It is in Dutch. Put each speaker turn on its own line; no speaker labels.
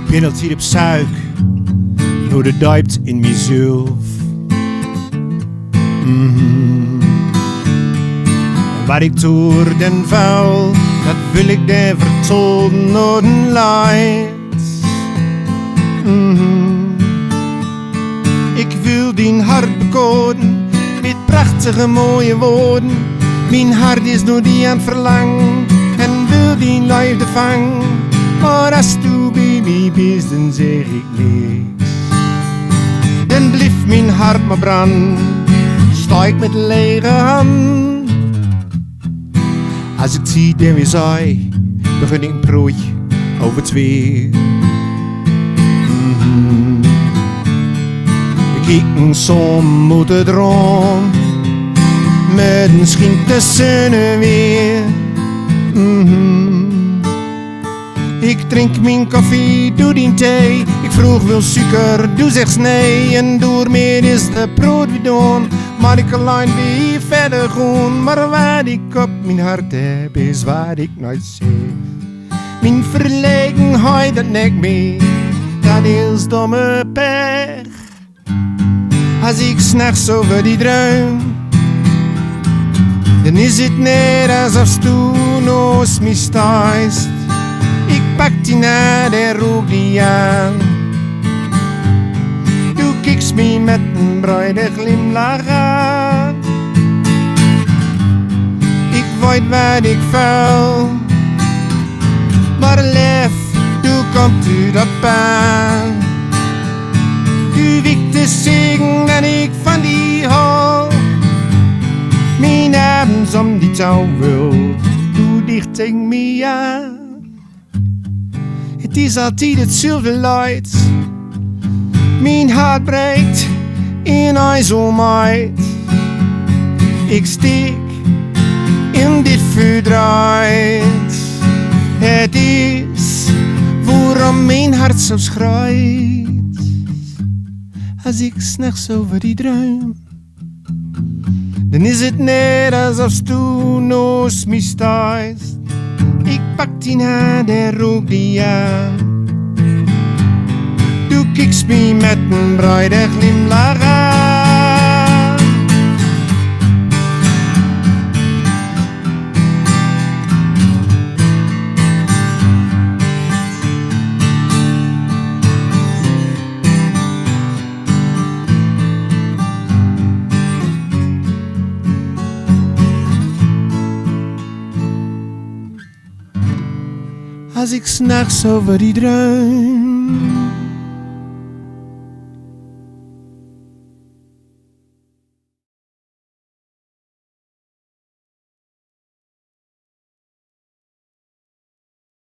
ben altijd op zoek naar de diepte in mezelf. Wat ik door den vuil, dat wil ik daar vertellen naar den leid. Ik wil die hart bekoden met prachtige mooie woorden. Mijn hart is door die aan het verlangen en wil die liefde vangen. Maar als du baby bent, dan zeg ik niks. Dan blijft mijn hart maar branden, sta ik met lege hand. Als ik zie den weer zei, begin ik een broodje over twee. We kijken som uit het droom, met een schijn tussen weer. Ik drink mijn koffie, doe die thee. Ik vroeg wil suiker, doe zegt nee. En door meer is de brood weer doen. Maar ik alleen weer verder gaan. Maar wat ik op mijn hart heb, is wat ik nooit zie. Mijn verlegenheid, dat nek mee, dat is domme pech. Als ik 's nachts over die droom, dan is het net alsof du naast mij staat. Ik pak die na, en rook die aan. Du kijkt me met een bruide glimlach aan. Ik weet wat ik vuil, maar lef, du komt u dat paan. Du wikt te zingen dat ik van die hou. Mijn avonds om die touw wil, du dicht tegen me aan. Het is altijd hetzelfde light. Mijn hart breekt in ijzelmeid. Ik steek in dit verdriet. Het is waarom mijn hart zo schrijt. Als ik 's nachts over die droom, dan is het net alsof du naast mij staat. Ik pak die hand en rook die aan. Du kijkt me met een bruide glimlach aan. Als ik 's nachts over die droom,